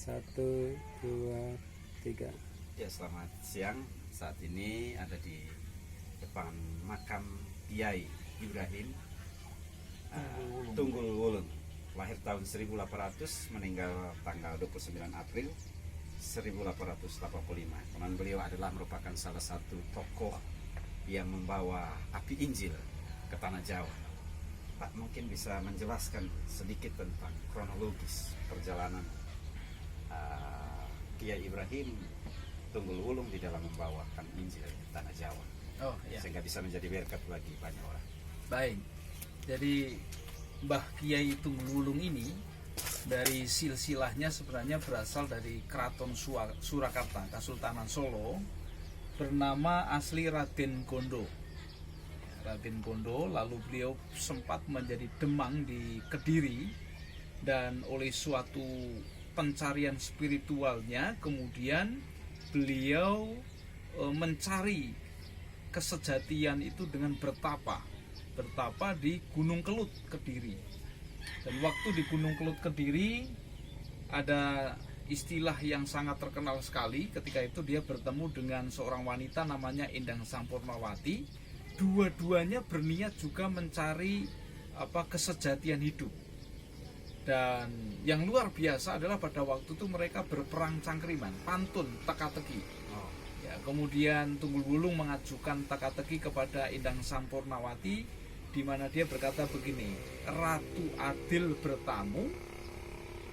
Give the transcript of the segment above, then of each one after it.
Satu, dua, tiga. Ya, selamat siang. Saat ini ada di depan makam Kiai Ibrahim Tunggul Wulung. Lahir tahun 1800, meninggal tanggal 29 April 1885. Kemudian beliau adalah merupakan salah satu tokoh yang membawa api Injil ke tanah Jawa. Pak mungkin bisa menjelaskan sedikit tentang kronologis perjalanan Kiai Ibrahim Tunggul Wulung di dalam membawakan Injil ke tanah Jawa. Oh, iya. Sehingga bisa menjadi berkat bagi banyak orang. Baik. Jadi Mbah Kiai Tunggul Wulung ini dari silsilahnya sebenarnya berasal dari Keraton Surakarta, Kesultanan Solo, bernama asli Raden Gondo. Raden Gondo, lalu beliau sempat menjadi demang di Kediri, dan oleh suatu pencarian spiritualnya kemudian beliau mencari kesejatian itu dengan bertapa di Gunung Kelut Kediri. Dan waktu di Gunung Kelut Kediri ada istilah yang sangat terkenal sekali. Ketika itu dia bertemu dengan seorang wanita namanya Endang Sampurnawati. Dua-duanya berniat juga mencari kesejatian hidup. Dan yang luar biasa adalah pada waktu itu mereka berperang cangkriman, pantun, teka-teki. Ya, kemudian Tunggul Wulung mengajukan teka-teki kepada Endang Sampurnawati, di mana dia berkata begini, Ratu Adil bertamu,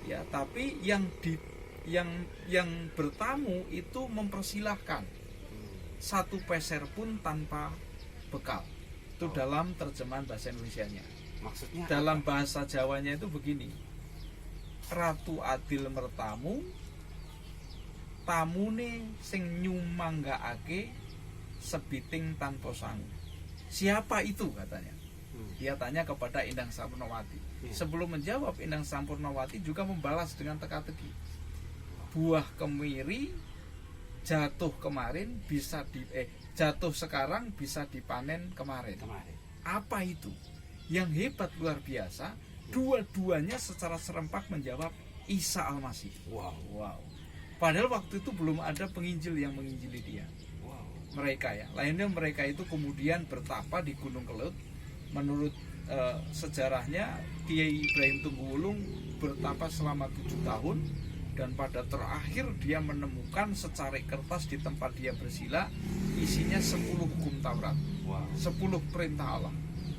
ya, tapi yang bertamu itu mempersilahkan, satu peser pun tanpa bekal. Itu dalam terjemahan bahasa Indonesianya. Maksudnya dalam bahasa Jawanya itu begini, Ratu Adil mertamu, tamune sing nyumanggaake sebiting tanpa sangu. Siapa itu katanya? Dia tanya kepada Endang Sampurnawati. Sebelum menjawab, Endang Sampurnawati juga membalas dengan teka-teki. Buah kemiri jatuh kemarin jatuh sekarang bisa dipanen kemarin. Apa itu? Yang hebat luar biasa, dua-duanya secara serempak menjawab Isa Al-Masih. Wow. Padahal waktu itu belum ada penginjil yang menginjili dia. Mereka ya, lainnya mereka itu kemudian bertapa di Gunung Kelut. Menurut sejarahnya, Kiai Ibrahim Tunggul Wulung bertapa selama 7 tahun, dan pada terakhir dia menemukan secari kertas di tempat dia bersila, isinya 10 hukum Taurat, 10 perintah Allah.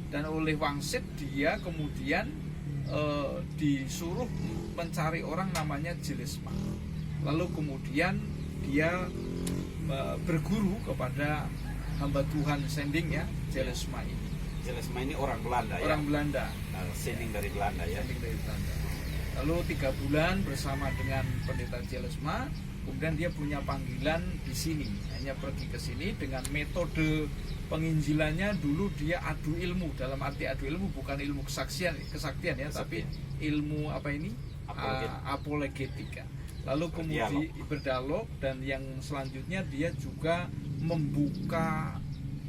Dan oleh wangsit dia kemudian disuruh mencari orang namanya Jelesma. Lalu kemudian dia berguru kepada hamba Tuhan Sending, ya, Jelesma ini. Jelesma ini orang Belanda, orang ya? Belanda. Sending dari Belanda, ya? Sending dari Belanda. Lalu 3 bulan bersama dengan pendeta Jelesma, kemudian dia punya panggilan di sini, hanya pergi ke sini dengan metode penginjilannya. Dulu dia adu ilmu, dalam arti adu ilmu bukan ilmu kesaktian ya, tapi ilmu apologetika. Lalu kemudian berdialog, dan yang selanjutnya dia juga membuka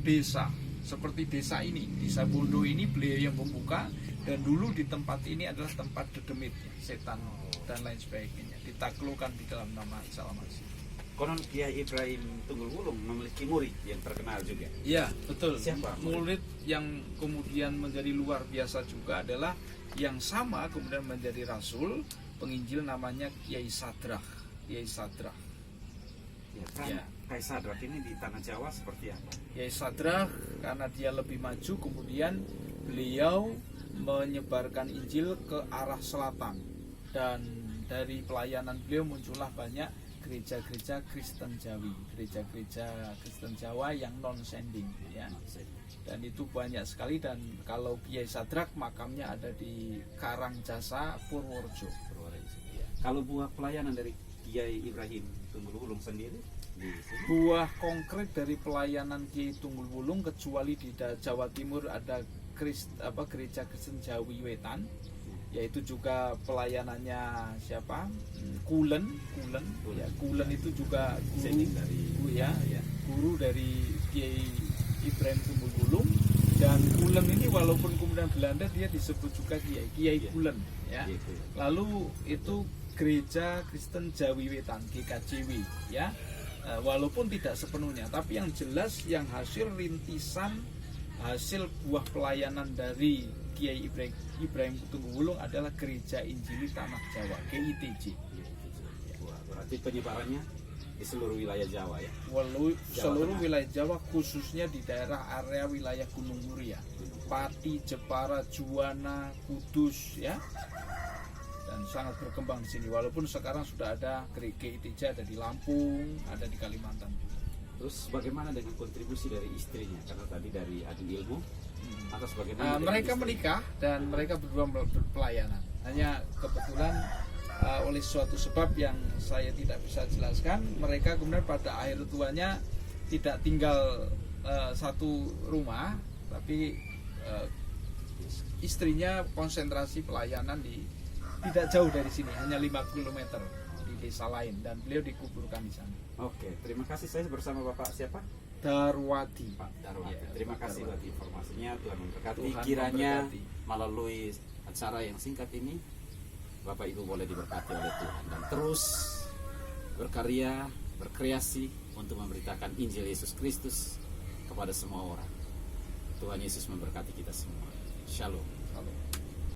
desa seperti desa ini, desa Bondo ini beliau yang membuka. Dan dulu di tempat ini adalah tempat dedemit, setan dan lain sebagainya, ditaklukkan di dalam nama Isa Al-Masih. Konon Kiai Ibrahim Tunggul Wulung memiliki murid yang terkenal juga. Ya, betul. Siapa? Murid yang kemudian menjadi luar biasa juga adalah yang sama kemudian menjadi rasul penginjil, namanya Kiai Sadrah. Kiai Sadrah. Ya. Kiai Sadrah ini di tanah Jawa seperti apa? Kiai Sadrah karena dia lebih maju, kemudian beliau menyebarkan Injil ke arah selatan, dan dari pelayanan beliau muncullah banyak gereja-gereja Kristen Jawi, gereja-gereja Kristen Jawa yang non-sending, ya. Dan itu banyak sekali. Dan kalau Kiai Sadrah makamnya ada di Karangjasa, Purworejo. Ya. Kalau buah pelayanan dari Kiai Ibrahim Tunggul Wulung sendiri di sini? Buah konkret dari pelayanan Kiai Tunggul Wulung, kecuali di Jawa Timur ada gereja Kristen Jawi Wetan, yaitu juga pelayanannya siapa? Kulen ya. Kulen itu juga guru dari Kiai Ibrahim Tunggul Wulung. Dan Kulen ini walaupun kemudian Belanda, dia disebut juga Kiai Kulen, ya. Lalu itu Gereja Kristen Jawi Wetan GKJW ya. Walaupun tidak sepenuhnya, tapi yang jelas yang hasil rintisan, hasil buah pelayanan dari Kiai Ibrahim Kutunggulung adalah Gereja Injili Tanah Jawa GITJ. Wah, berarti penyebarannya di seluruh wilayah Jawa ya. Seluruh Tengah. wilayah Jawa, khususnya di daerah area wilayah Gunung Muria, Pati, Jepara, Juwana, Kudus ya, dan sangat berkembang di sini. Walaupun sekarang sudah ada GITJ ada di Lampung, ada di Kalimantan juga. Terus bagaimana dengan kontribusi dari istrinya? Karena tadi dari adu ilmu, atas bagaimana? dengan Mereka istri? menikah dan mereka berdua berpelayanan. Hanya kebetulan oleh suatu sebab yang saya tidak bisa jelaskan, mereka kemudian pada akhir tuanya tidak tinggal satu rumah, tapi istrinya konsentrasi pelayanan tidak jauh dari sini, hanya 5 km di desa lain, dan beliau dikuburkan di sana. Oke, terima kasih. Saya bersama Bapak siapa? Darwati. Pak Darwati. Ya, Terima Pak kasih Darwati. buat informasinya. Tuhan memberkati. Tuhan Kiranya memberkati. melalui acara yang singkat ini, Bapak Ibu boleh diberkati oleh Tuhan dan terus berkarya, berkreasi untuk memberitakan Injil Yesus Kristus kepada semua orang. Tuhan Yesus memberkati kita semua. Shalom. Halo.